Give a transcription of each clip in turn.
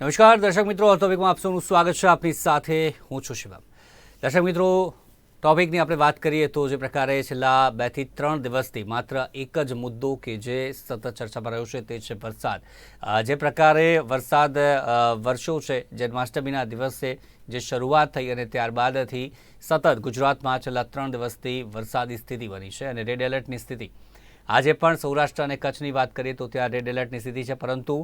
નમસ્કાર દર્શક મિત્રો, ટોપિકમાં આપ સૌનું સ્વાગત છે. આપની સાથે હું છું શિવમ. દર્શક મિત્રો, ટોપિકની આપણે વાત કરીએ તો જે પ્રકારે છેલ્લા 2 થી 3 દિવસથી માત્ર એક જ મુદ્દો કે જે સતત ચર્ચામાં રહ્યો છે તે છે વરસાદ. જે પ્રકારે વરસાદ વરસ્યો છે જન્માષ્ટમીના દિવસે જે શરૂઆત થઈ અને ત્યારબાદથી સતત ગુજરાતમાં છેલ્લા 3 દિવસથી વરસાદી સ્થિતિ બની છે અને રેડ એલર્ટની સ્થિતિ. આજે પણ સૌરાષ્ટ્ર અને કચ્છની વાત કરીએ તો ત્યાં રેડ એલર્ટની સ્થિતિ છે, પરંતુ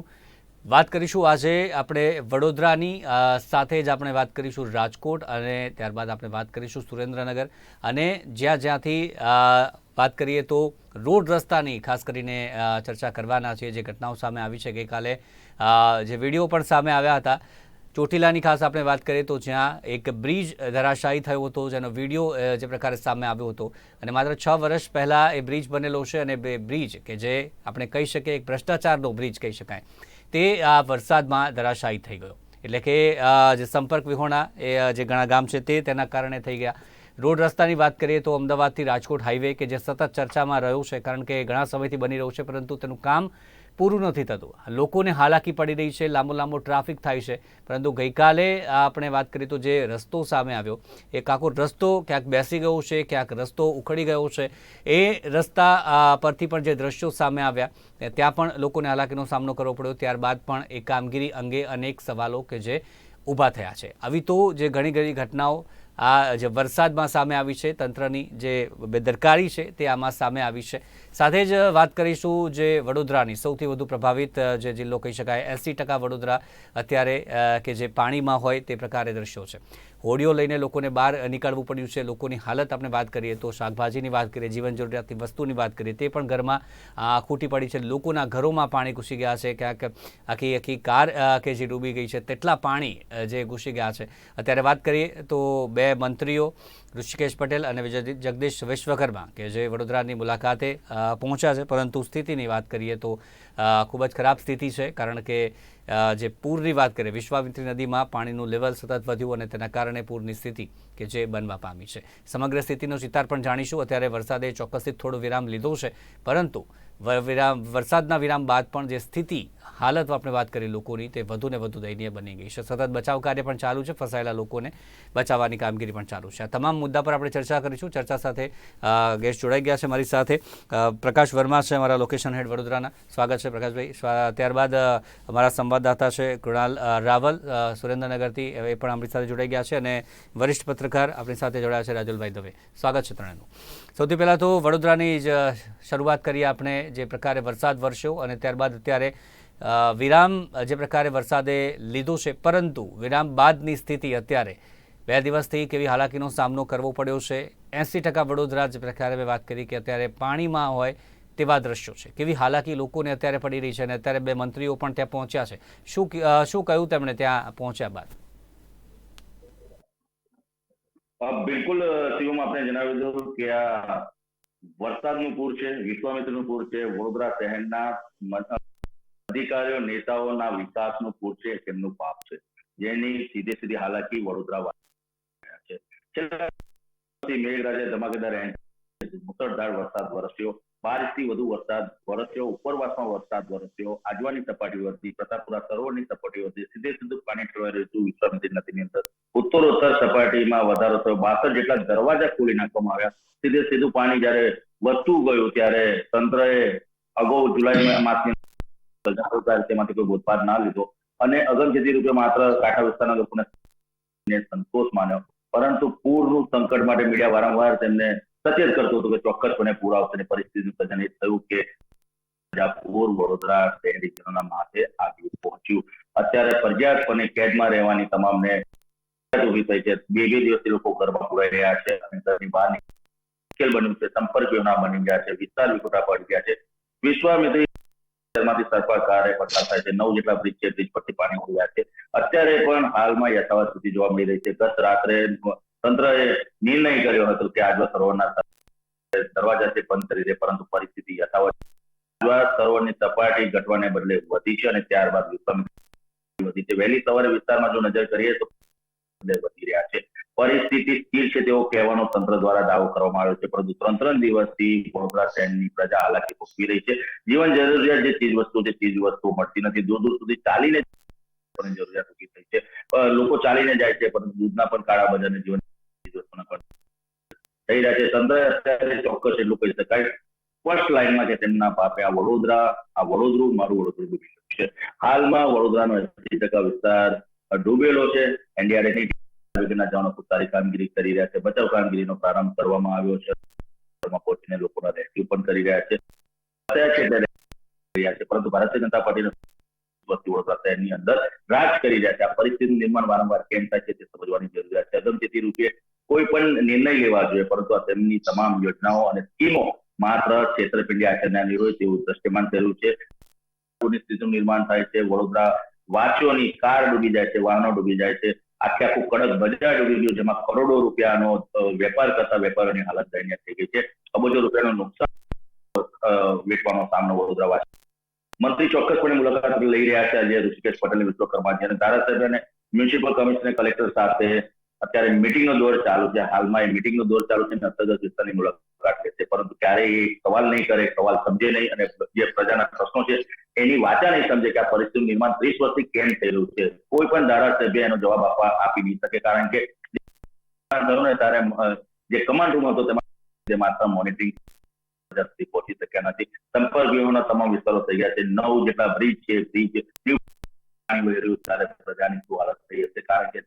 વાત કરીશું આજે આપણે વડોદરાની સાથે જ આપણે વાત કરીશું રાજકોટ અને ત્યારબાદ આપણે વાત કરીશું સુરેન્દ્રનગર અને જ્યાંથી વાત કરીએ તો રોડ રસ્તાની ખાસ કરીને ચર્ચા કરવાના છે. જે ઘટનાઓ સામે આવી છે ગઈકાલે, જે વિડીયો પણ સામે આવ્યા હતા ચોટીલાની ખાસ આપણે વાત કરીએ તો જ્યાં એક બ્રિજ ધરાશાયી થયો હતો, જેનો વિડીયો જે પ્રકારે સામે આવ્યો હતો અને માત્ર 6 વર્ષ પહેલાં એ બ્રિજ બનેલો છે અને બે બ્રિજ કે જે આપણે કહી શકીએ એક ભ્રષ્ટાચારનો બ્રિજ કહી શકાય તે આ વરસાદમાં ધરાશાયી થઈ ગયો. એટલે કે જે સંપર્ક વિહોણા એ જે ઘણા ગામ છે તેના કારણે થઈ ગયા. રોડ રસ્તાની વાત કરીએ તો અમદાવાદથી રાજકોટ હાઈવે કે જે સતત ચર્ચામાં રહ્યું છે કારણ કે ઘણા સમયથી બની રહ્યું છે પરંતુ તેનું કામ પૂરું નથી થતું. લોકોને હાલાકી પડી રહી છે, લાંબો ટ્રાફિક થાય છે. પરંતુ ગઈકાલે આપણે વાત કરીએ તો જે રસ્તો સામે આવ્યો એ આખો રસ્તો ક્યાંક બેસી ગયો છે, ક્યાંક રસ્તો ઉખડી ગયો છે. એ રસ્તા પરથી પણ જે દ્રશ્યો સામે આવ્યા ત્યાં પણ લોકોને હાલાકીનો સામનો કરવો પડ્યો. ત્યારબાદ પણ એ કામગીરી અંગે અનેક સવાલો કે જે ઊભા થયા છે. આવી તો જે ઘણી ઘટનાઓ આ જે વરસાદમાં સામે આવી છે, તંત્રની જે બેદરકારી છે તે આમાં સામે આવી છે. સાથે જ વાત કરીશું જે વડોદરાની સૌથી વધુ પ્રભાવિત જે જિલ્લો કહી શકાય, 80% વડોદરા અત્યારે કે જે પાણીમાં હોય તે પ્રકારે દ્રશ્યો છે. હોડીઓ લઈને લોકોને બહાર નીકળવું પડ્યું છે. લોકોની હાલત આપણે વાત કરીએ તો શાકભાજીની વાત કરીએ, જીવન જરૂરિયાતની વસ્તુની વાત કરીએ તે પણ ઘરમાં ખૂટી પડી છે. લોકોના ઘરોમાં પાણી ઘૂસી ગયા છે, ક્યાંક આખી કાર કે જે ડૂબી ગઈ છે તેટલા પાણી જે ઘૂસી ગયા છે. અત્યારે વાત કરીએ તો બે મંત્રીઓ ઋષિકેશ પટેલ અને જગદીશ વિશ્વકર્મા કે જે વડોદરાની મુલાકાતે પહોંચ્યા છે, પરંતુ સ્થિતિની વાત કરીએ તો ખૂબ જ ખરાબ સ્થિતિ છે. કારણ કે જે પૂરની વાત કરીએ, વિશ્વામિત્રી નદીમાં પાણીનું લેવલ સતત વધ્યું અને તેના કારણે પૂરની સ્થિતિ કે જે બનવા પામી છે. સમગ્ર સ્થિતિનો ચિતાર પણ જાણીશું. અત્યારે વરસાદે ચોક્કસથી થોડો વિરામ લીધો છે, પરંતુ વરસાદના વિરામ બાદ પણ જે સ્થિતિ હાલત આપણે વાત કરીએ લોકોની તે વધુ ને વધુ દયનીય બની ગઈ છે. સતત બચાવ કાર્ય પણ ચાલુ છે, ફસાયેલા લોકોને બચાવવાની કામગીરી પણ ચાલુ છે. આ તમામ મુદ્દા પર આપણે ચર્ચા કરીશું. ચર્ચા સાથે ગેસ્ટ જોડાઈ ગયા છે મારી સાથે. પ્રકાશ વર્મા છે અમારા લોકેશન હેડ વડોદરાના. સ્વાગત છે પ્રકાશભાઈ. ત્યારબાદ અમારા સંવાદદાતા છે કૃણાલ રાવલ સુરેન્દ્રનગરથી, એ પણ આપણી સાથે જોડાઈ ગયા છે અને વરિષ્ઠ પત્રકાર આપણી સાથે જોડાયા છે રાજુલભાઈ દવે. સ્વાગત છે ત્રણેયનું. સૌથી પહેલાં તો વડોદરાની જ શરૂઆત કરીએ આપણે. જે પ્રકારે વરસાદ વરસ્યો અને ત્યારબાદ અત્યારે વિરામ જે પ્રકારે વરસાદે લીધો છે, પરંતુ વિરામ બાદની સ્થિતિ અત્યારે 2 દિવસથી કેવી હાલાકીનો સામનો કરવો પડ્યો છે. 80% વડોદરા જે પ્રકારે મેં વાત કરી કે અત્યારે પાણીમાં હોય તેવા દ્રશ્યો છે. કેવી હાલાકી લોકોને અત્યારે પડી રહી છે અને અત્યારે બે મંત્રીઓ પણ ત્યાં પહોંચ્યા છે. શું કહ્યું તેમણે ત્યાં પહોંચ્યા બાદ? બિલકુલ શિવમ, આપણે જણાવી દઉં કે આ વરસાદનું પૂર છે, વિશ્વામિત્રનું પૂર છે, વડોદરા શહેરના અધિકારીઓ નેતાઓના વિકાસનું પૂર છે, તેમનું પાપ છે, જેની સીધી હાલાકી વડોદરા છે. મેઘરાજે ધમાકેદાર મુસળધાર વરસાદ વરસ્યો, 12 ઇંચથી વધુ વરસાદ વરસ્યો, ઉપરવાસમાં વરસાદ વરસ્યો, આજવાની સપાટી વધી, પ્રતાપપુરા સરોવરની સપાટી વધી, સીધું પાણી ઠલવાઈ રહ્યું હતું વિશ્વામિત્રી નદીની અંદર. ઉત્તરોત્તર સપાટીમાં વધારો થયો, 62 જેટલા દરવાજા ખોલી નાખવામાં આવ્યા. સીધું પાણી જયારે વધતું ગયું ત્યારે તંત્રએ અગાઉ જુલાઈ માસની તેમાંથી કોઈ બોધપાઠ ના લીધો અને અગમચેતી રૂપે માત્ર કાંઠા વિસ્તારના લોકોને સંતોષ માન્યો. પરંતુ પૂરનું સંકટ માટે મીડિયા વારંવાર તેમને સચેત કરતું હતું કે ચોક્કસપણે પૂર આવશે અને પરિસ્થિતિનું સર્જન એ થયું કે પૂર વડોદરા શહેરીજનોના માથે આવી પહોંચ્યું. અત્યારે ફરજિયાતપણે કેદમાં રહેવાની તમામને ઉભી થઈ છે. 2 દિવસથી લોકો ઘરમાં પુરાઈ રહ્યા છે અને ઘરની બહાર મુશ્કેલ બન્યું છે. સંપર્ક વિહોણા બની ગયા છે, વિસ્તાર વિખોટા પડી ગયા છે. વિશ્વામિત્રી માંથી સર્પાકારે પસાર થાય છે. 9 જેટલા બ્રિજ છે, બ્રિજ પરથી પાણી ઉડ્યા છે. અત્યારે પણ હાલમાં યથાવત સ્થિતિ જોવા મળી રહી છે. ગત રાત્રે તંત્રએ નિર્ણય કર્યો હતો કે આજવા સરોવરના દરવાજા બંધ કરી દે, પરંતુ પરિસ્થિતિ યથાવત. આજવા સરોવરની સપાટી ઘટવાને બદલે વધી છે અને ત્યારબાદ વિશ્વામિત્રી વધી છે. વહેલી સવારે વિસ્તારમાં જો નજર કરીએ તો વધી રહ્યા છે. પરિસ્થિતિ સ્થિર છે તેવો કહેવાનો તંત્ર દ્વારા દાવો કરવામાં આવ્યો છે, પરંતુ 3 દિવસથી વડોદરા શહેરની પ્રજા હાલાકી ભોગવી રહી છે. જીવન જરૂરિયાત જે ચીજ વસ્તુ છે, ચીજ વસ્તુઓ મળતી નથી. દૂર દૂર સુધી ચાલીને પણ જરૂરિયાત ઊભી થઈ છે. લોકો ચાલીને જાય છે, પરંતુ દૂધના પણ કાળા બજારને જીવન વસ્તુના પણ થઈ રહ્યા છે. તંત્ર અત્યારે ચોક્કસ એટલું કહી શકાય ફર્સ્ટ લાઈનમાં કે તેમના પાપે આ વડોદરું મારું વડોદરું ડૂબી ગયું છે. હાલમાં વડોદરાનો 80% વિસ્તાર ડૂબેલો છે. એનડીઆરએફના જવાનો ખૂબ સારી કામગીરી કરી રહ્યા છે. બચાવ કામગીરીનો પ્રારંભ કરવામાં આવ્યો છે. પહોંચીને લોકોના રેસ્ક્યુ પણ કરી રહ્યા છે. પરંતુ ભારતીય જનતા પાર્ટીના વડોદરા શહેરની અંદર રાજ કરી રહ્યા છે. આ પરિસ્થિતિનું નિર્માણ વારંવાર કેમ થાય છે તે સમજવાની જરૂરિયાત છે. અગમચેતી રૂપે કોઈ પણ નિર્ણય લેવા જોઈએ, પરંતુ આ તેમની તમામ યોજનાઓ અને સ્કીમો માત્ર છેતરપિંડી આચરનારી હોય તેવું દ્રશ્યમાન થયું છે. સ્થિતિનું નિર્માણ થાય છે. વડોદરા વાસીઓની કાર ડૂબી જાય છે, વાહનો ડૂબી જાય છે. આખે આખું કડક બજાર ડૂબી ગયું, જેમાં કરોડો રૂપિયાનો વેપાર કરતા વેપારીઓની હાલત દયનીય થઈ ગઈ છે. અબજો રૂપિયાનું નુકસાન વેઠવાનો સામનો વડોદરા વાસી. મંત્રી ચોક્કસપણે મુલાકાત લઈ રહ્યા છે. આજે ઋષિકેશ પટેલ, વિશ્વકર્માજી અને ધારાસભ્ય અને મ્યુનિસિપલ કમિશનર, કલેક્ટર સાથે અત્યારે મીટિંગનો દોર ચાલુ છે. હાલમાં એ મીટિંગનો દોર ચાલુ છે. અંતર્ગત વિસ્તારની મુલાકાત લેશે, પરંતુ ક્યારેય એ સવાલ નહીં કરે, સવાલ સમજે નહીં અને જે પ્રજાના પ્રશ્નો છે એની વાચા નહીં સમજે કે આ પરિસ્થિતિનું નિર્માણ 30 વર્ષથી કેમ થયેલું છે. કોઈ પણ ધારાસભ્ય એનો જવાબ આપી નહીં શકે, કારણ કે ત્યારે જે કમાન્ડ રૂમ હતો તેમાં માત્ર મોનિટરિંગ પહોંચી શક્યા નથી. સંપર્ક વ્યૂહના તમામ વિસ્તારો થઈ ગયા છે. 9 જેટલા બ્રિજ છે. પ્રજાની શું હાલત થઈ હશે, કારણ કે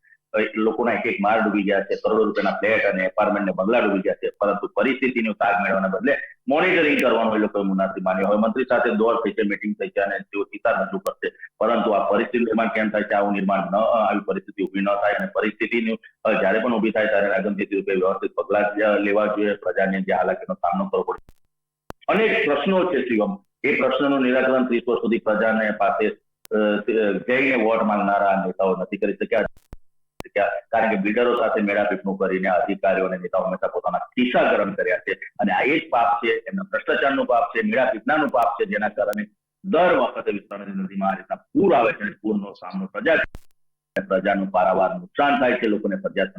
લોકોના એક માળ ડૂબી ગયા છે. કરોડો રૂપિયાના ફ્લેટ અને એપાર્ટમેન્ટ ને બંગલા ડૂબી ગયા છે. પરંતુ પરિસ્થિતિનું તાગ મેળવવાના બદલે મોનિટરિંગ કરવાનું એ લોકોએ મુનાસિબ માન્યો. હવે મંત્રી સાથે દોર થઈ છે, મીટિંગ થઈ છે અને તેઓ ચિતાર રજૂ કરશે, પરંતુ આ પરિસ્થિતિ નિર્માણ કેમ થાય છે, આવું નિર્માણ ન આવી પરિસ્થિતિ ઉભી ન થાય અને પરિસ્થિતિનું જયારે પણ ઉભી થાય ત્યારે અગમચેતી રૂપે વ્યવસ્થિત પગલાં લેવા જોઈએ. પ્રજાને જે હાલાકીનો સામનો કરવો પડે. અનેક પ્રશ્નો છે શિવમ, એ પ્રશ્નોનું નિરાકરણ 30 વર્ષ સુધી પ્રજાને પાસે જઈને વોટ માંગનારા નેતાઓ નથી કરી શક્યા, કારણ કે બિલ્ડરો સાથે મેળાપીટનું કરીને અધિકારીઓ અને નેતાઓ હંમેશા પોતાના ખિસ્સા ગરમ કર્યા છે. અને આ એ જ પાપ છે, એમના ભ્રષ્ટાચારનું પાપ છે, મેળાપીટનાનું પાપ છે, જેના કારણે દર વખતે વિસ્તારની નદીમાં આ રીતના પૂર આવે છે અને પૂરનો સામનો પ્રજાનું પારાવાર નુકસાન થાય છે. લોકોને ફરજિયાત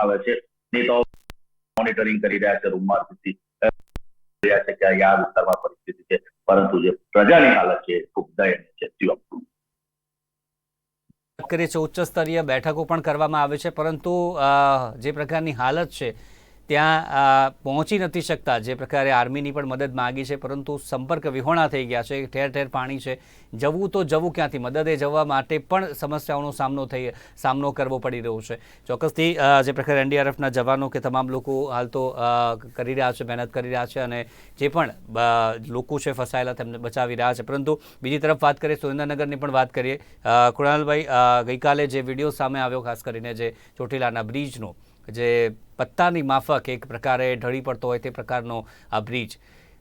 આવે છે. નેતાઓ મોનિટરિંગ કરી રહ્યા છે, રૂમમાં રહ્યા છે કે આ વિસ્તારમાં પરિસ્થિતિ છે, પરંતુ જે પ્રજાની હાલત છે ખૂબ દયનીય છે. કરીએ છીએ ઉચ્ચ સ્તરીય બેઠકો પણ કરવામાં આવે છે, પરંતુ જે પ્રકારની હાલત છે ત્યાં પહોંચી નથી શકતા. જે પ્રકારે આર્મીની પણ મદદ માગી છે, પરંતુ સંપર્ક વિહોણા થઈ ગયા છે. ઠેર ઠેર પાણી છે. જવું તો જવું ક્યાંથી? મદદે જવા માટે પણ સમસ્યાઓનો સામનો કરવો પડી રહ્યો છે. ચોક્કસથી જે પ્રકારે એનડીઆરએફના જવાનો કે તમામ લોકો હાલ તો કરી રહ્યા છે, મહેનત કરી રહ્યા છે અને જે પણ લોકો છે ફસાયેલા તેમને બચાવી રહ્યા છે. પરંતુ બીજી તરફ વાત કરીએ, સુરેન્દ્રનગરની પણ વાત કરીએ. કૃણાલભાઈ, ગઈકાલે જે વિડીયો સામે આવ્યો, ખાસ કરીને જે ચોટીલાના બ્રિજનો, જે પત્તાની માફક એક પ્રકારે ઢળી પડતો હોય તે પ્રકારનો આ બ્રિજ,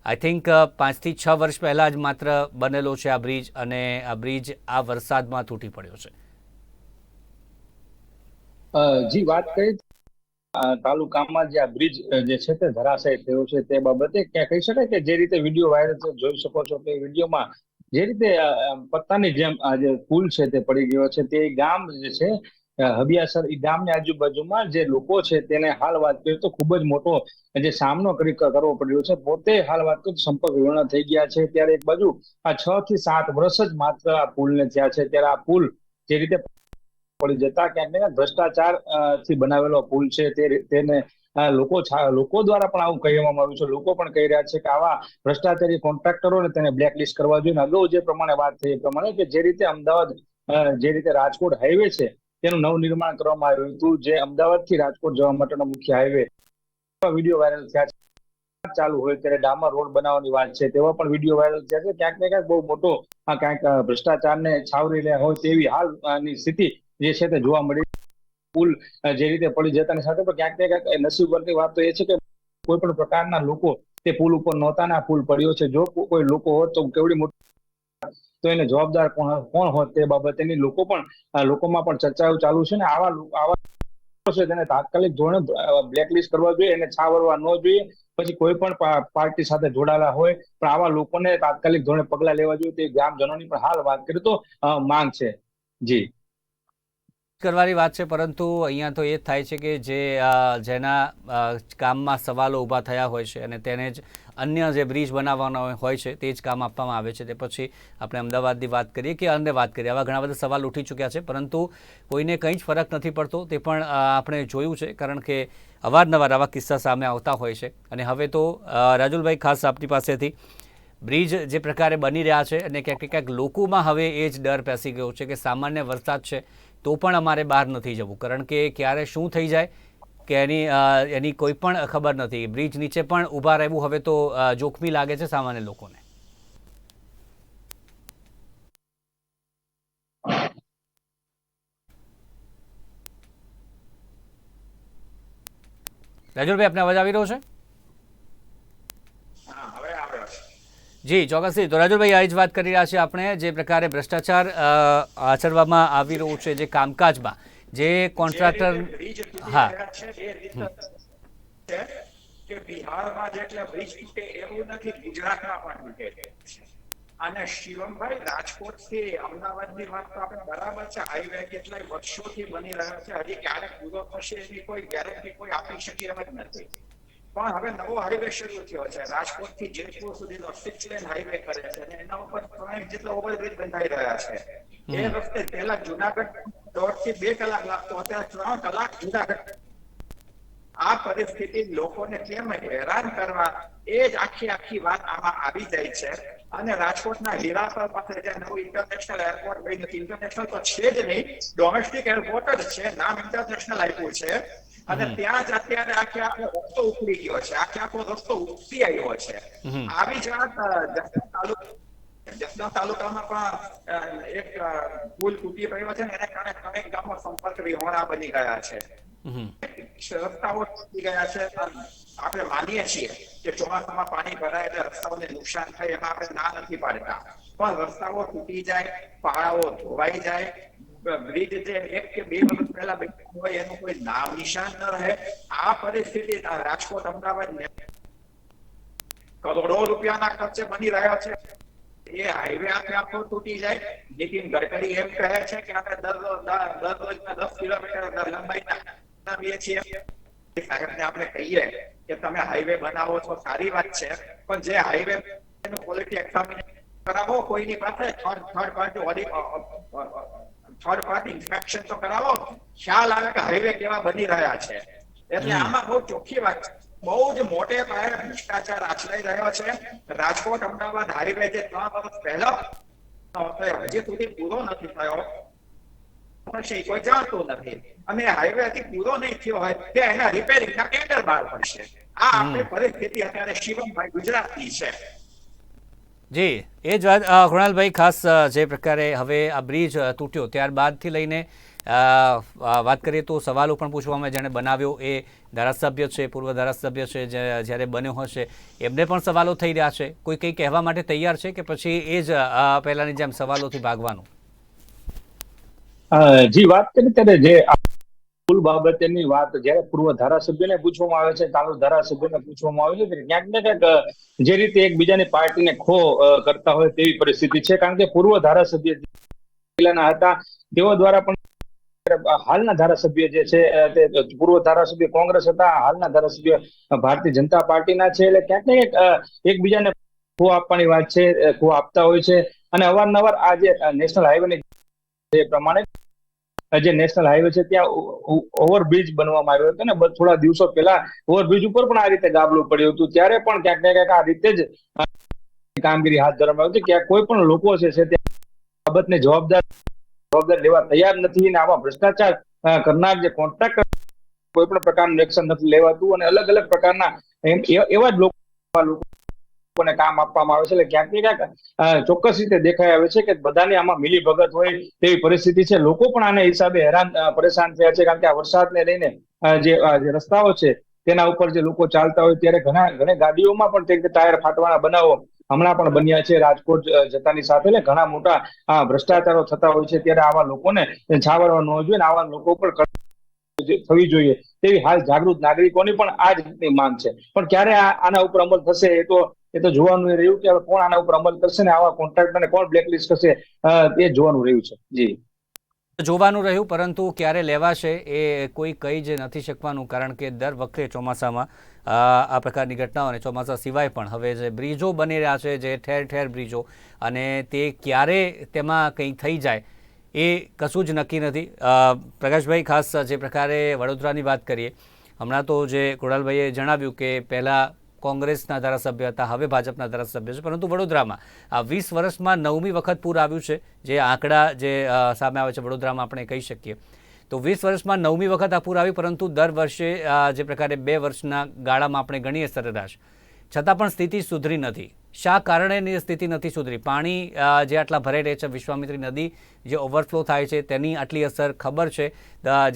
આઈ થિંક 5 થી 6 વર્ષ પહેલા જ માત્ર બનેલો છે આ બ્રિજ, અને આ બ્રિજ આ વરસાદમાં તૂટી પડ્યો છે. જી, વાત કરી તાલુકામાં જે આ બ્રિજ જે છે તે ધરાશય થયો છે તે બાબતે ક્યાં કહી શકાય કે જે રીતે વિડીયો વાયરલ જોઈ શકો છો કે વિડીયોમાં જે રીતે પત્તાની જેમ આ જે પુલ છે તે પડી ગયો છે, તે ગામ જે છે હબિયાસર, એ ગામની આજુબાજુમાં જે લોકો છે તેને હાલ વાત કરીએ તો ખૂબ જ મોટો જે સામનો કરવો પડ્યો છે. પોતે હાલ વાત કરીએ તો સંપર્ક વિહોણા થઈ ગયા છે. ત્યારે એક બાજુ આ 6 થી 7 વર્ષ જ માત્ર આ પુલને થયા છે, ત્યારે આ પુલ જે રીતે પડી જતા ક્યાંક ભ્રષ્ટાચાર થી બનાવેલો પુલ છે, તેને લોકો દ્વારા પણ આવું કહેવામાં આવ્યું છે. લોકો પણ કહી રહ્યા છે કે આવા ભ્રષ્ટાચારી કોન્ટ્રાક્ટરોને તેને બ્લેકલિસ્ટ કરવા જોઈએ. અગાઉ જે પ્રમાણે વાત થઈ એ પ્રમાણે કે જે રીતે અમદાવાદ, જે રીતે રાજકોટ હાઈવે છે તેનું નવનિર્માણ કરવામાં આવ્યું હતું, જે અમદાવાદ થી રાજકોટ જવા માટેનો મુખ્ય હાઈવે, વિડીયો વાયરલ થયા છે. ચાલુ હોય ત્યારે ડામર રોડ બનાવવાની વાત છે, તેવા પણ વિડીયો વાયરલ થયા છે. ક્યાંક ને ક્યાંક બહુ મોટો ક્યાંક ભ્રષ્ટાચારને છાવરી રહ્યા હોય તેવી હાલની સ્થિતિ જે છે તે જોવા મળી. પુલ જે રીતે પડી જતાની સાથે પણ ક્યાંક ને ક્યાંક નસીબની વાત તો એ છે કે કોઈ પણ પ્રકારના લોકો તે પુલ ઉપર નહોતા ને આ પુલ પડ્યો છે. જો કોઈ લોકો હોત તો કેવડી મોટી, તો એને જવાબદાર કોણ હોત તે બાબતેની લોકોમાં પણ ચર્ચાઓ ચાલુ છે. ને આવા છે તેને તાત્કાલિક ધોરણે બ્લેકલિસ્ટ કરવા જોઈએ, એને છાવરવા ન જોઈએ. પછી કોઈ પણ પાર્ટી સાથે જોડાયેલા હોય પણ આવા લોકોને તાત્કાલિક ધોરણે પગલા લેવા જોઈએ, તે ગ્રામજનોની પણ હાલ વાત કરીએ તો માંગ છે. જી, કરવાની વાત છે, પરંતુ અહીંયા તો એ જ થાય છે કે જેના કામમાં સવાલો ઊભા થયા હોય છે અને તેને જ અન્ય જે બ્રિજ બનાવવાનો હોય છે તે જ કામ આપવામાં આવે છે. તે પછી આપણે અમદાવાદની વાત કરીએ કે અન્ય વાત કરીએ, આવા ઘણા બધા સવાલ ઉઠી ચૂક્યા છે, પરંતુ કોઈને કંઈ જ ફરક નથી પડતો. તે પણ આપણે જોયું છે, કારણ કે અવારનવાર આવા કિસ્સા સામે આવતા હોય છે. અને હવે તો રાજુલભાઈ, ખાસ આપની પાસેથી બ્રિજ જે પ્રકારે બની રહ્યા છે અને ક્યાંક લોકોમાં હવે એ જ ડર પેસી ગયો છે કે સામાન્ય વરસાદ છે તો પણ અમારે બહાર નથી જવું, કારણ કે ક્યારે શું થઈ જાય કે એની કોઈ પણ ખબર નથી. બ્રિજ નીચે પણ ઊભા રહેવું હવે તો જોખમી લાગે છે સામાન્ય લોકોને. રાજુલભાઈ, આપને અવાજ આવી રહ્યો છે? જી, ચોક્કસથી. તો રાજુલભાઈ, આ જ વાત કરી રહ્યા છીએ આપણે, જે પ્રકારે ભ્રષ્ટાચાર આચરવામાં આવી રહ્યું છે જે કામકાજમાં, જે કોન્ટ્રાક્ટર. હા, બિહારમાં જેટલા બ્રિજ તૂટે એવું નથી, ગુજરાતમાં પણ તૂટે. અને શિવમભાઈ, રાજકોટ થી અમદાવાદ ની વાત તો આપણે બરાબર છે, હાઈવે કેટલાય વર્ષોથી બની રહ્યો છે, હજી ક્યારે પૂરો થશે એની કોઈ ગેરંટી કોઈ આપી શકે એમ જ નથી. પણ હવે નવો હાઈવે શરૂ થયો છે, રાજકોટ થી જેતપુર સુધીનો 6 લેન હાઈવે કરે છે અને એના ઉપર 3 જેટલા ઓવરબ્રિજ બંધાઈ રહ્યા છે. એ રસ્તે પહેલા જુનાગઢ 1.5 થી 2 કલાક લાગતો, અત્યારે 3 કલાક જુનાગઢ. આ પરિસ્થિતિ લોકોને કેમ હેરાન કરવા, એ જ આખી વાત આમાં આવી જાય છે. અને રાજકોટના હીરાસર પાસે જે નવું ઇન્ટરનેશનલ એરપોર્ટ બન્યું, ઇન્ટરનેશનલ તો છે જ નહીં, ડોમેસ્ટિક એરપોર્ટ જ છે, નામ ઇન્ટરનેશનલ આપ્યું છે. અને ત્યાં જ અત્યારે આખો રસ્તો ઉખડી ગયો છે, આખો રસ્તો ઉપસી આવ્યો છે. આવી જ વાત જસદણ તાલુકામાં પણ એક પુલ તૂટી રહ્યો છે ને એને કારણે અનેક ગામો સંપર્ક વિહોણા બની ગયા છે. રસ્તાઓ તૂટી ગયા છે. આપણે માનીએ છીએ કે ચોમાસામાં પાણી ભરાય એટલે રસ્તાઓને નુકસાન થાય, એમાં આપણે ના નથી પાડતા, પણ રસ્તાઓ તૂટી જાય, પહાડાઓ ધોવાઈ જાય, બ્રિજ જે 1 કે 2 વર્ષ પહેલા બન્યું હોય એનું કોઈ નામ નિશાન ન રહે. આ પરિસ્થિતિ રાજકોટ, અમદાવાદ કરોડો રૂપિયાના ખર્ચે બની રહ્યા છે. એ હાઈવે આખો તૂટી જાય. નીતિન ગડકરી એમ કહે છે કે આપણે દરરોજના 10 કિલોમીટર લંબાઈના બનાવીએ છીએ. સાહેબને આપણે કહીએ કે તમે હાઈવે બનાવો છો, સારી વાત છે, પણ જે હાઈવે એનું ક્વોલિટી એક્ઝામિનેશન કરાવો, કોઈની પાસે થર્ડ પાર્ટી ઇન્સ્પેક્શન તો કરાવો, ખ્યાલ આવે કે હાઈવે કેવા બની રહ્યા છે. એટલે આમાં બહુ ચોખ્ખી વાત છે, બહુ જ મોટે પાયે ભ્રષ્ટાચાર આચરાઈ રહ્યો છે. રાજકોટ અમદાવાદ હાઈવે જે 3 વર્ષ પહેલા હજી સુધી પૂરો નથી થયો, કોઈ જાણતું નથી, અને હાઈવે હજી પૂરો નહીં થયો હોય તે એના રિપેરિંગના ટેન્ડર બહાર પડશે. આ આપણી પરિસ્થિતિ અત્યારે શિવમભાઈ ગુજરાતની છે. જી, એ જ વાત કૃણાલભાઈ, ખાસ જે પ્રકારે હવે આ બ્રિજ તૂટ્યો ત્યારબાદથી લઈને વાત કરીએ તો સવાલો પણ પૂછવામાં, જેણે બનાવ્યો એ ધારાસભ્ય છે, પૂર્વ ધારાસભ્ય છે, જ્યારે બન્યો હશે એમને પણ સવાલો થઈ રહ્યા છે. કોઈ કંઈ કહેવા માટે તૈયાર છે કે પછી એ જ પહેલાની જેમ સવાલોથી ભાગવાનું? જી, વાત કરી ત્યારે જે પુલ બાબતેની વાત જ્યારે પૂર્વ ધારાસભ્યને પૂછવામાં આવે છે, ચાલુ ધારાસભ્યને પૂછવામાં આવે છે, ક્યાંક ને ક્યાંક જે રીતે એકબીજાની પાર્ટીને ખો કરતા હોય તેવી પરિસ્થિતિ છે. કારણ કે પૂર્વ ધારાસભ્ય પહેલાના હતા તેઓ દ્વારા પણ હાલના ધારાસભ્ય જે છે તે પૂર્વ ધારાસભ્ય કોંગ્રેસ હતા, હાલના ધારાસભ્ય ભારતીય જનતા પાર્ટીના છે. એટલે ક્યાંક ને ક્યાંક એકબીજાને ખો આપવાની વાત છે, ખો આપતા હોય છે. અને અવારનવાર આ જે નેશનલ હાઈવે એ પ્રમાણે જે નેશનલ હાઈવે છે ત્યાં ઓવરબ્રિજ બનવામાં આવ્યો હતો ને થોડા દિવસો પહેલા ઓવરબ્રિજ ઉપર પણ આ રીતે ગાબડું પડ્યું હતું. ત્યારે પણ ક્યાંક ને ક્યાંક આ રીતે જ કામગીરી હાથ ધરવામાં આવી હતી. ક્યાંક કોઈ પણ લોકો છે તે બાબતને જવાબદાર લેવા તૈયાર નથી, અને આવા ભ્રષ્ટાચાર કરનાર જે કોન્ટ્રાક્ટર કોઈ પણ પ્રકારનું એક્શન નથી લેવાતું, અને અલગ અલગ પ્રકારના એવા જ લોકોને કામ આપવામાં આવે છે. એટલે ક્યાંક ને ક્યાંક ચોક્કસ રીતે દેખાઈ આવે છે કે બધાની આમાં મિલી ભગત હોય તેવી પરિસ્થિતિ છે. લોકો પણ આને હિસાબે પરેશાન થયા છે, કારણ કે આ વરસાદને લઈને જે રસ્તાઓ છે તેના ઉપર જે લોકો ચાલતા હોય ત્યારે ઘણી ગાડીઓમાં પણ ટાયર ફાટવાના બનાવો હમણાં પણ બન્યા છે રાજકોટ જતાની સાથે. એટલે ઘણા મોટા ભ્રષ્ટાચારો થતા હોય છે, ત્યારે આવા લોકોને છાવરવા ન જોઈએ, ને આવા લોકો પર થવી જોઈએ તેવી હાલ જાગૃત નાગરિકોની પણ આ જ રીતની માંગ છે. પણ ક્યારે આના ઉપર અમલ થશે એ તો જોવાનું રહ્યું કે કોણ આના ઉપર અમલ કરશે ને આવા કોન્ટ્રાક્ટરને કોણ બ્લેકલિસ્ટ કરશે એ જોવાનું રહ્યું છે. જી, જોવાનું રહ્યું, પરંતુ ક્યારે લેવાશે એ કોઈ કહી જ નથી શકવાનું, કારણ કે દર વખતે ચોમાસામાં આ પ્રકારની ઘટનાઓ અને ચોમાસા સિવાય પણ હવે જે બ્રિજો બની રહ્યા છે, જે ઠેર ઠેર બ્રિજો, અને તે ક્યારે તેમાં કંઈ થઈ જાય એ કશું જ નક્કી નથી. પ્રકાશભાઈ, ખાસ જે પ્રકારે વડોદરાની વાત કરીએ, હમણાં તો જે કુણાલભાઈએ જણાવ્યું કે પહેલાં કોંગ્રેસના ધારાસભ્ય હતા, હવે ભાજપના ધારાસભ્ય છે, પરંતુ વડોદરામાં આ 20 વર્ષમાં 9મી વખત પૂર આવ્યું છે. જે આંકડા જે સામે આવે છે વડોદરામાં આપણે કહી શકીએ તો 20 વર્ષમાં 9મી વખત આ પૂર આવ્યું, પરંતુ દર વર્ષે જે પ્રકારે 2 વર્ષના ગાળામાં આપણે ગણીએ સરેરાશ, છતાં પણ સ્થિતિ સુધરી નથી. શા કારણે સ્થિતિ નથી સુધરી? પાણી જે આટલા ભરાઈ રહે છે, વિશ્વામિત્રી નદી જે ઓવરફ્લો થાય છે તેની આટલી અસર ખબર છે.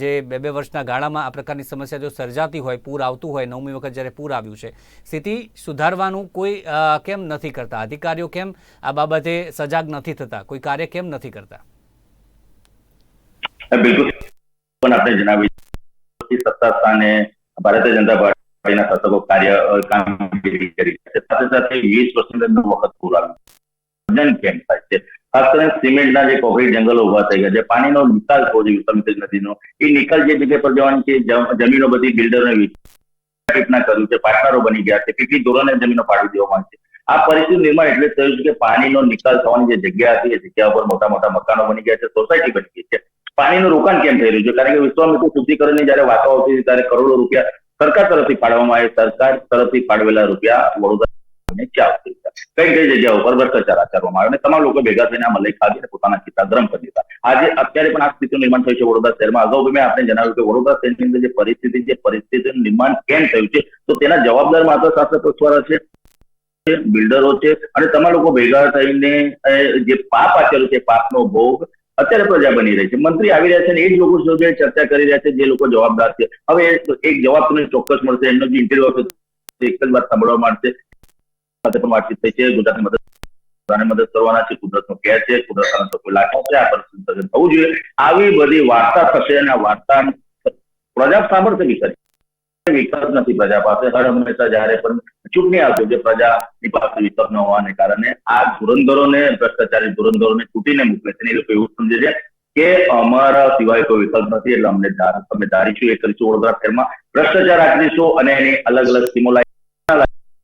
જે 2 વર્ષના ગાળામાં આ પ્રકારની સમસ્યા જો સર્જાતી હોય, પૂર આવતું હોય, 9મી વખત જ્યારે પૂર આવ્યું છે, સ્થિતિ સુધારવાનું કોઈ કેમ નથી કરતા? અધિકારીઓ કેમ આ બાબતે સજાગ નથી થતા? કોઈ કાર્ય કેમ નથી કરતા? બિલકુલ, પણ આપણે જણાવી સત્તા સ્થાને ભારતીય જનતા પાર્ટીના શાસકો કામગીરી કરી છે. સાથે સાથે 20 વર્ષની અંદર 9 વખત પૂર આવ્યું કેમ થાય છે? ખાસ કરીને સિમેન્ટના જે કોંક્રીટ જંગલો ઉભા થઈ ગયા છે, પાણીનો નિકાલ થવો જોઈએ વિશ્વામિત્રી નદીનો, એ નિકાલ જે જગ્યા પર જવાની છે, જમીનો બધી બિલ્ડરોને રીતના કર્યું છે, પાર્ટનરો બની ગયા છે, કેટલી ધોરણે જમીનો પાડી દેવામાં આવી છે. આ પરિસ્થિતિ નિર્માણ એટલે થયું છે કે પાણીનો નિકાલ થવાની જે જગ્યા હતી એ જગ્યા પર મોટા મોટા મકાનો બની ગયા છે, સોસાયટી બની ગઈ છે. પાણીનું રોકાણ કેમ થઈ રહ્યું છે? કારણ કે વિશ્વામિત્રી શુદ્ધિકરણની જયારે વાતો આવતી હતી ત્યારે કરોડો રૂપિયા સરકાર તરફથી ફાળવવામાં આવે. સરકાર તરફથી ફાળવેલા રૂપિયા વડોદરા કઈ કઈ જગ્યા ઉપર ભ્રષ્ટાચાર આચરવામાં આવે અને તમામ લોકો ભેગા થઈને આ મલાઈ ખાધી અને પોતાના ખિસ્સા ગરમ કરી દીધા. આજે અત્યારે પણ આ સ્થિતિનું નિર્માણ થયું છે વડોદરા શહેરમાં. અગાઉ મેં આપણે જણાવ્યું કે વડોદરા શહેરની અંદર જે પરિસ્થિતિનું નિર્માણ કેમ થયું છે, તો તેના જવાબદાર માત્ર શાસક પક્ષવાળા છે, બિલ્ડરો છે, અને તમામ લોકો ભેગા થઈને જે પાપ આચર્યું છે, પાપનો ભોગ અત્યારે પ્રજા બની રહી છે. મંત્રી આવી રહ્યા છે અને એ જ લોકો સાથે ચર્ચા કરી રહ્યા છે જે લોકો જવાબદાર છે. હવે એક જવાબ તમને ચોક્કસ મળશે. એમનો જે ઇન્ટરવ્યુ હશે એક જ વાત સાંભળવા મળશે. સાથે પણ વાતચીત થઈ છે. ગુજરાતની મદદ કરવાના છે, કુદરતનો કેર છે, કુદરત કોઈ લાગુ છે, આ પરિસ્થિતિ થવું જોઈએ. આવી બધી વાર્તા થશે અને આ વાર્તા પ્રજા સાંભળશે. વિકલ્પ નથી પ્રજા પાસે. હર હંમેશા જયારે પણ ચૂંટણી આવતી જે પ્રજાની પાસે વિકલ્પ ન હોવાને કારણે આ ધુરંધરોને, ભ્રષ્ટાચારી ધુરંધરોને છૂટીને મોકલે છે. એ લોકો એવું સમજે છે કે અમારા સિવાય કોઈ વિકલ્પ નથી, એટલે અમે ધારીશું એ કરીશું. વડોદરા શહેરમાં ભ્રષ્ટાચાર આચરીશું અને એની અલગ અલગ સ્કીમો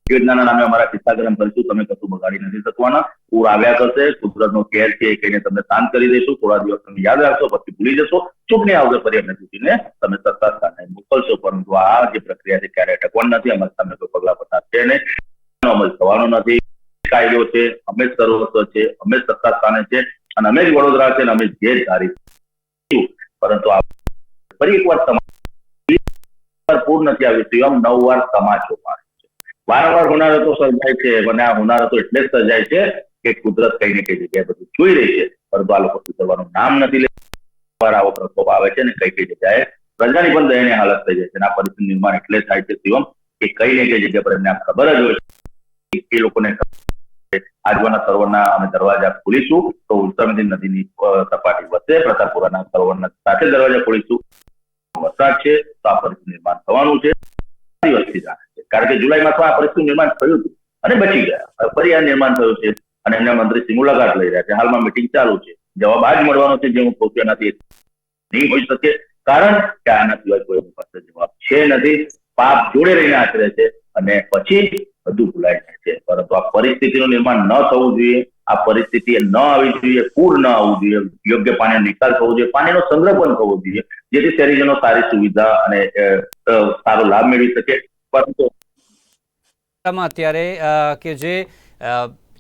યોજનાના નામે અમારા ખિસ્સા ગરમ કરીશું. તમે કશું બગાડી નથી શકવાના. પૂર આવ્યા કરશે, કુદરતનો કેર છે એ કહીને તમને શાંત કરી દઈશું. થોડા દિવસ તમે યાદ રાખશો, પછી ભૂલી જશો. ચૂંટણી આવશે ફરી અમને ચૂંટીને તમે સત્તા સ્થાને મોકલશો. પરંતુ આ જે પ્રક્રિયા છે ક્યારે અટકવાની નથી. અમારી સામે કોઈ પગલા પસાર છે નહીં, અમલ થવાનો નથી. કાયદો છે, અમે સર્વસ્વ છે, અમે સત્તા સ્થાને છે અને અમે જ વડોદરા છે અને અમે જે ધારીશું. પરંતુ ફરી એક વાર પૂર નથી આવ્યું. એમ 9 વાર તમાચો મારે. વારંવાર હોનારતો સર્જાય છે અને આ હોનારતો એટલે જ સર્જાય છે કે કુદરત કઈ ને કઈ જગ્યાએ બધું જોઈ રહી છે, પરંતુ આ લોકો સુધરવાનું નામ નથી લેતા. આવો પ્રકોપ આવે છે ને કઈ કઈ જગ્યાએ પ્રજાની પણ દયનીય હાલત થઈ જાય છે. આ પરિસ્થિતિ નિર્માણ એટલે થાય છે શિવમ કે કઈ ને કઈ જગ્યા પર એમને ખબર જ હોય છે. એ લોકોને આજવાના સરોવરના અમે દરવાજા ખોલીશું તો વિશ્વામિત્રી નદીની સપાટી વધશે. પ્રતાપપુરાના સરોવરના સાથે દરવાજા ખોલીશું. વરસાદ છે તો આ પરિસ્થિતિ નિર્માણ થવાનું છે. દિવસથી જાણે છે, કારણ કે જુલાઈ માસમાં આ પરિસ્થિતિ નિર્માણ થયું હતું અને બચી ગયા. ફરી આ નિર્માણ થયું છે અને એમના મંત્રી મુલાકાત લઈ રહ્યા છે. હાલમાં મીટિંગ ચાલુ છે. જવાબ આ જ મળવાનો છે જે હું પહોંચ્યા નથી નહીં હોઈ શકે, કારણ કે આના સિવાય કોઈ પાસે જવાબ છે નથી. પાપ જોડે રહીને આચરે છે અને પછી બધું ભૂલાઈ જાય છે. પરંતુ આ પરિસ્થિતિનું નિર્માણ ન થવું જોઈએ. આ પરિસ્થિતિ ન આવી જોઈએ. પૂર ન આવવું જોઈએ. યોગ્ય પાણીનો નિકાલ થવો જોઈએ. પાણીનો સંગ્રહ પણ થવો જોઈએ, જેથી શહેરીજનો સારી સુવિધા અને સારો લાભ મેળવી શકે. પરંતુ અત્યારે કે જે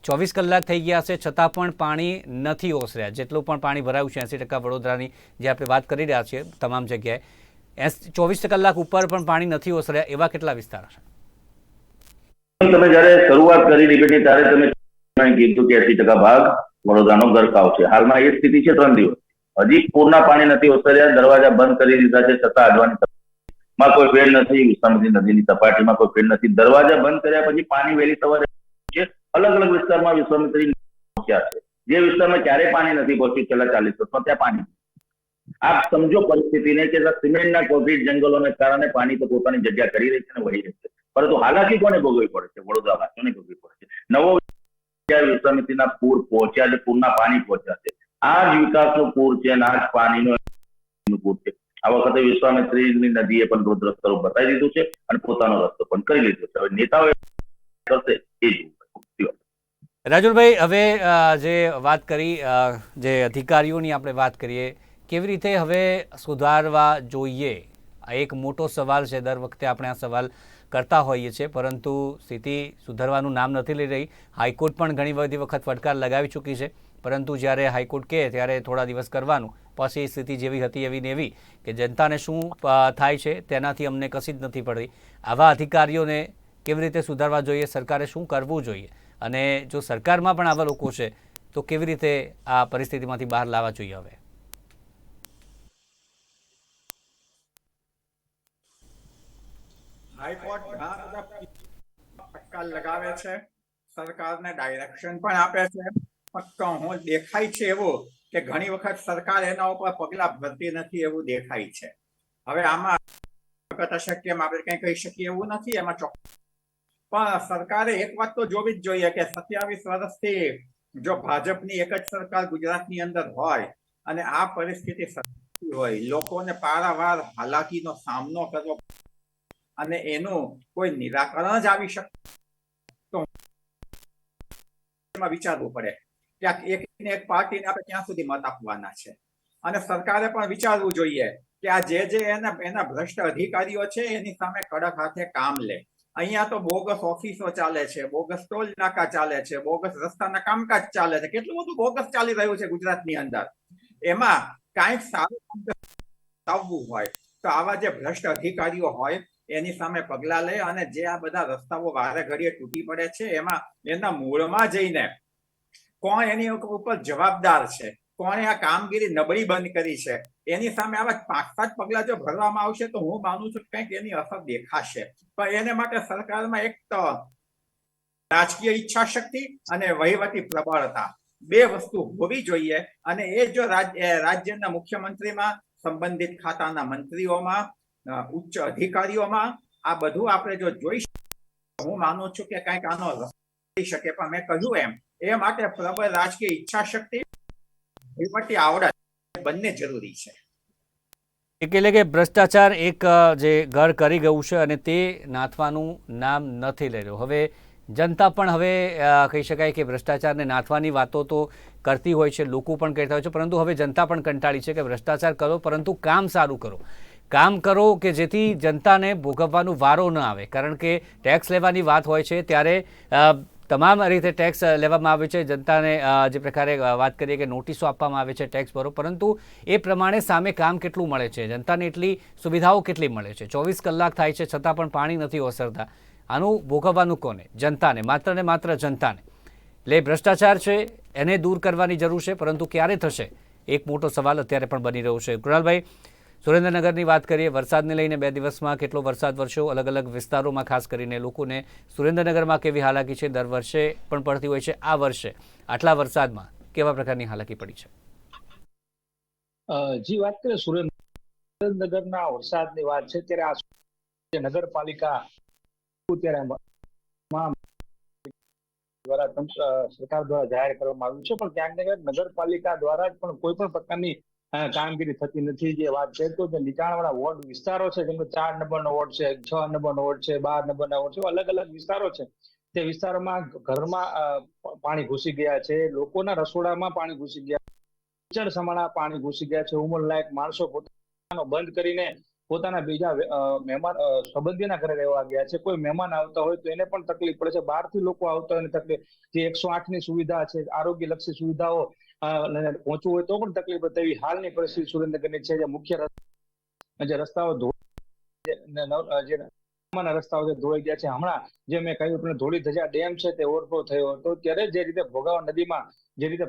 24 કલાક થઈ ગયા છે છતાં પણ પાણી નથી ઓસર્યા. જેટલું પણ પાણી ભરાયું છે 80% વડોદરાની જે આપણે વાત કરી રહ્યા છીએ તમામ જગ્યાએ, 24 કલાક ઉપર પણ પાણી નથી ઓસર્યા એવા કેટલા વિસ્તાર છે? તમે જયારે શરૂઆત કરી ડિબેટની ત્યારે તમે કીધું કે 80% ભાગ વડોદરાનો ગરકાવ છે. હાલમાં એ સ્થિતિ છે 3 દિવસ. હજી પૂરના પાણી નથી ઓસર્યા. દરવાજા બંધ કરી દીધા છે છતાં આજવાની માં કોઈ ફેર નથી. વિશ્વામિત્રી નદીની સપાટીમાં કોઈ ફેર નથી. દરવાજા બંધ કર્યા પછી પાણી વહેલી સવારે છે. અલગ અલગ વિસ્તારમાં વિશ્વામિત્રી પહોંચ્યા છે. જે વિસ્તારમાં ક્યારેય પાણી નથી પહોંચ્યું છેલ્લા 40 વર્ષમાં, ત્યાં પાણી. આપ સમજો પરિસ્થિતિને કે સિમેન્ટના કોંક્રીટ જંગલોને કારણે પાણી તો પોતાની જગ્યા કરી રહી છે અને વહી રહી છે, પરંતુ હાલાકી કોને ભોગવવી પડે છે? વડોદરાવાસીઓને ભોગવવી પડે છે. નવો વિશ્વામિત્રીના પૂર પહોંચ્યા છે, પૂરના પાણી પહોંચ્યા છે. આ જ વિકાસનું પૂર છે અને આ જ પાણીનું પૂર છે. આ વખતે વિશ્વામિત્રીની નદીએ પણ રુદ્ર સ્વરૂપ બતાવી દીધું છે અને પોતાનો રસ્તો પણ કરી લીધો છે. હવે નેતાઓ કરશે એ જોવું. રાજુલભાઈ, હવે જે વાત કરી જે અધિકારીઓની આપણે વાત કરીએ, કેવી રીતે હવે સુધારવા જોઈએ, આ એક મોટો સવાલ છે. દર વખતે આપણે આ સવાલ કરતા હોઈએ છીએ, પરંતુ સ્થિતિ સુધારવાનું નામ નથી લઈ રહી. હાઈકોર્ટ પણ ઘણી બધી વખત ફટકાર લગાવી ચૂકી છે, પરંતુ જ્યારે હાઈકોર્ટ કહે ત્યારે થોડા દિવસ કરવાનું, પછી સ્થિતિ જેવી હતી એવી ને એવી કે જનતાને શું થાય છે તેનાથી અમને કશી જ નથી પડતી. આવા અધિકારીઓને કેવી રીતે સુધારવા જોઈએ, સરકારે શું કરવું જોઈએ, અને જો સરકારમાં પણ આવા લોકો છે તો કેવી રીતે આ પરિસ્થિતિમાંથી બહાર લાવવા જોઈએ? હવે હાઈકોર્ટ ઘણા બધા ફટકાર લગાવે છે, સરકારને ડાયરેક્શન પણ આપે છે, પણ હું દેખાય છે એવું કે ઘણી વખત સરકાર એના ઉપર પગલા ભરતી નથી એવું દેખાય છે. હવે આમાં હશે કેમ આપણે કઈ કહી શકીએ એવું નથી એમાં ચોક્કસ, પણ સરકારે એક વાત તો જોવી જ જોઈએ કે 27 વર્ષથી જો ભાજપની એક જ સરકાર ગુજરાતની અંદર હોય અને આ પરિસ્થિતિ હોય, લોકોને પારાવાર હાલાકીનો સામનો કરવો અને એનું કોઈ નિરાકરણ જ આવી શકે તો એમાં વિચારવું પડે કે એક પાર્ટીને આપણે ક્યાં સુધી મત આપવાના છે. અને સરકારે પણ વિચારવું જોઈએ કે આ જે એના ભ્રષ્ટ અધિકારીઓ છે એની સામે કડક હાથે કામ લે. અહીંયા તો બોગસ ઓફિસો ચાલે છે, બોગસ ટોલ નાકા ચાલે છે, બોગસ રસ્તાના કામકાજ ચાલે છે, કેટલું બધું બોગસ ચાલી રહ્યું છે ગુજરાતની અંદર. એમાં કાંઈક સારું આવવું હોય તો આવા જે ભ્રષ્ટ અધિકારીઓ હોય એની સામે પગલા લે અને જે આ બધા રસ્તાઓ વારે ઘડીએ તૂટી પડે છે એમાં એના મૂળમાં જઈને કોણ એની ઉપર જવાબદાર છે, કોણે આ કામગીરી નબળી બંધ કરી છે, એની સામે આવા 5-7 પગલા જો ભરવામાં આવશે તો હું માનું છું કંઈક એની અસર દેખાશે. પણ એને માટે સરકારમાં એક તો રાજકીય ઈચ્છા શક્તિ અને વહીવટી પ્રબળતા બે વસ્તુ હોવી જોઈએ. અને એ જો રાજ્યના મુખ્યમંત્રીમાં, સંબંધિત ખાતાના મંત્રીઓમાં, ઉચ્ચ અધિકારીઓમાં આ બધું આપણે જો જોઈ શકીએ, હું માનું છું કે કંઈક આનો થઈ શકે. પણ મેં કહ્યું એ માટે પ્રબળ રાજકીય ઈચ્છા શક્તિ, વહીવટી આવડત બંને જરૂરી છે. એટલે કે ભ્રષ્ટાચાર એક જે ઘર કરી ગયું છે અને તે નાથવાનું નામ નથી લઈ રહ્યું. હવે જનતા પણ હવે કહી શકાય કે ભ્રષ્ટાચારને નાથવાની વાતો તો કરતી હોય છે, લોકો પણ કહેતા હોય છે, પરંતુ હવે જનતા પણ કંટાળી છે કે ભ્રષ્ટાચાર કરો પરંતુ કામ સારું કરો, કામ કરો કે જેથી જનતાને ભોગવવાનો વારો ન આવે. કારણ કે ટેક્સ લેવાની વાત હોય છે ત્યારે તમામ રીતે ટેક્સ લેવામાં આવે છે, જનતાને જે પ્રકારે વાત કરીએ કે નોટિસો આપવામાં આવે છે ટેક્સ ભરો, પરંતુ એ પ્રમાણે સામે કામ કેટલું મળે છે, જનતાને એટલી સુવિધાઓ કેટલી મળે છે? 24 કલાક થાય છે છતાં પણ પાણી નથી ઓસરતા. આનું ભોગવવાનું કોને? જનતાને, માત્ર ને માત્ર જનતાને. એટલે ભ્રષ્ટાચાર છે એને દૂર કરવાની જરૂર છે, પરંતુ ક્યારે થશે એક મોટો સવાલ અત્યારે પણ બની રહ્યો છે. કૃણાલભાઈ, સુરેન્દ્રનગરની વાત કરીએ, વરસાદને લઈને 2 દિવસમાં કેટલો વરસાદ વરસ્યો, અલગ અલગ વિસ્તારોમાં ખાસ કરીને લોકોને સુરેન્દ્રનગરમાં કેવી હાલાકી છે, દર વર્ષે પણ પડતી હોય છે, આ વર્ષે આટલા વરસાદમાં કેવા પ્રકારની હાલાકી પડી છે? જી, વાત કરીએ સુરેન્દ્રનગરના વરસાદની વાત છે ત્યારે આ નગરપાલિકા સરકાર દ્વારા જાહેર કરવામાં આવ્યું છે, પણ ક્યાંક ને ક્યાંક નગરપાલિકા દ્વારા પણ કોઈ પણ પ્રકારની કામગીરી થતી નથી. જે વાત છે તો નીચાણવાળા વોર્ડ વિસ્તારો છે, જેમ કે 4 નંબરનો વોર્ડ છે, 6 નંબરનો વોર્ડ છે, 12 નંબરના વોર્ડ છે, અલગ અલગ વિસ્તારો છે. તે વિસ્તારોમાં ઘરમાં પાણી ઘૂસી ગયા છે, લોકોના રસોડામાં પાણી ઘૂસી ગયા, કિચડ સમાણા પાણી ઘૂસી ગયા છે. ઉંમરલાયક માણસો પોતાનો બંધ કરીને પોતાના બીજા મહેમાન સંબંધીના ઘરે રહેવા ગયા છે. કોઈ મહેમાન આવતા હોય તો એને પણ તકલીફ પડે છે, બહારથી લોકો આવતા હોય તકલીફ. જે 108ની સુવિધા છે, આરોગ્યલક્ષી સુવિધાઓ પહોંચવું હોય તો પણ તકલીફ પડે તેવી હાલની પરિસ્થિતિ સુરેન્દ્રનગરની છે. જે મુખ્ય જે રસ્તાઓ રસ્તાઓ ધોવાઈ ગયા છે. હમણાં જે મેં કહ્યું ધોળી ધજા ડેમ છે તે ઓવરફ્લો થયો હતો, ત્યારે જે રીતે ભોગાવા નદીમાં જે રીતે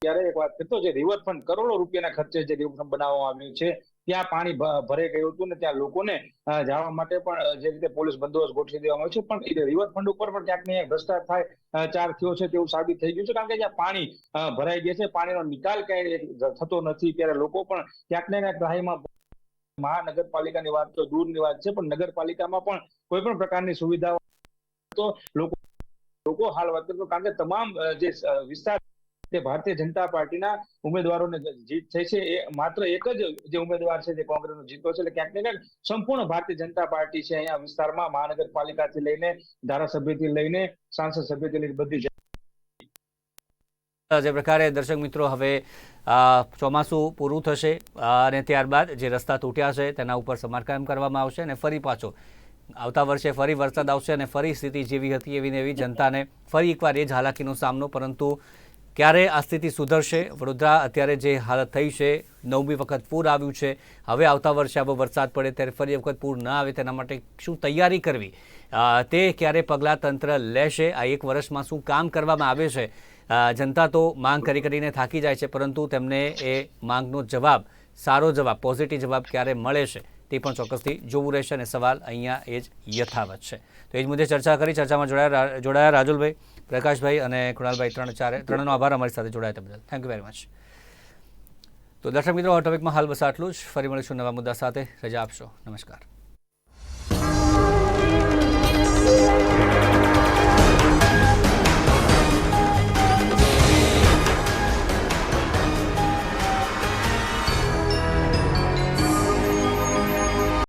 ત્યારે એક વાત કરતો, જે રિવરફ્રન્ટ કરોડો રૂપિયાના ખર્ચે જે રિવરફ્રન્ટ બનાવવામાં આવ્યું છે ત્યાં પાણી ભરાઈ ગયું હતું ને ત્યાં લોકોને જવા માટે પણ જે રીતે પોલીસ બંદોબસ્ત ગોઠવી દેવામાં આવ્યો છે. પણ રિવરફ્રન્ટ ઉપર પણ ક્યાંક ને ભ્રષ્ટાચાર થાય થયો છે તેવું સાબિત થઈ ગયું છે. કારણ કે જ્યાં પાણી ભરાઈ ગયા છે, પાણીનો નિકાલ ક્યાંય થતો નથી, ત્યારે લોકો પણ ક્યાંક ને ક્યાંક રાહીમાં. મહાનગરપાલિકાની વાત તો દૂરની વાત છે, પણ નગરપાલિકામાં પણ કોઈ પણ પ્રકારની સુવિધાઓ તો લોકો હાલ વાત કરતો, કારણ કે તમામ જે વિસ્તાર તે ભારતીય જનતા પાર્ટીના ઉમેદવારોને જીત થઈ છે. એ માત્ર એક જ જે ઉમેદવાર છે તે કોંગ્રેસનો જીતો છે. એટલે ક્યાંક ને ક્યાંક સંપૂર્ણ ભારતીય જનતા પાર્ટી છે અહીંયા વિસ્તારમાં, મહાનગરપાલિકાથી લઈને ધારાસભ્યથી લઈને સાંસદ સભ્યથી લઈને બધી જે પ્રકારે દર્શક મિત્રો હવે ચોમાસું પૂરું થશે અને ત્યારબાદ જે રસ્તા તૂટ્યા છે તેના ઉપર સમારકામ કરવામાં આવશે અને ફરી પાછો આવતા વર્ષે ફરી વરસાદ આવશે અને ફરી સ્થિતિ જેવી હતી એવી ને એવી જનતાને ફરી એકવાર એ જ હાલાકીનો સામનો. પરંતુ ક્યારે આ સ્થિતિ સુધરશે? વડોદરા અત્યારે જે હાલત થઈ છે, 9મી વખત પૂર આવ્યું છે, હવે આવતા વર્ષે આવો વરસાદ પડે ત્યારે ફરી વખત પૂર ન આવે તેના માટે શું તૈયારી કરવી, તે ક્યારે પગલાં તંત્ર લેશે? આ એક વર્ષમાં શું કામ કરવામાં આવે છે? જનતા તો માંગ કરીને થાકી જાય છે, પરંતુ તેમને એ માંગનો જવાબ, સારો જવાબ, પોઝિટિવ જવાબ ક્યારે મળે છે તે પણ ચોક્કસથી જોવું રહેશે અને સવાલ અહીંયા એ જ યથાવત છે. તો એ જ મુદ્દે ચર્ચા કરી. ચર્ચામાં જોડાયા રાજુલભાઈ, પ્રકાશભાઈ અને કૃણાલભાઈ, ત્રણનો આભાર અમારી સાથે જોડાયા બદલ. Thank you very much. તો દર્શક મિત્રો, આ ટોપિકમાં હાલ બસ આટલું જ. ફરી મળીશું નવા મુદ્દા સાથે. રજા આપશો. નમસ્કાર.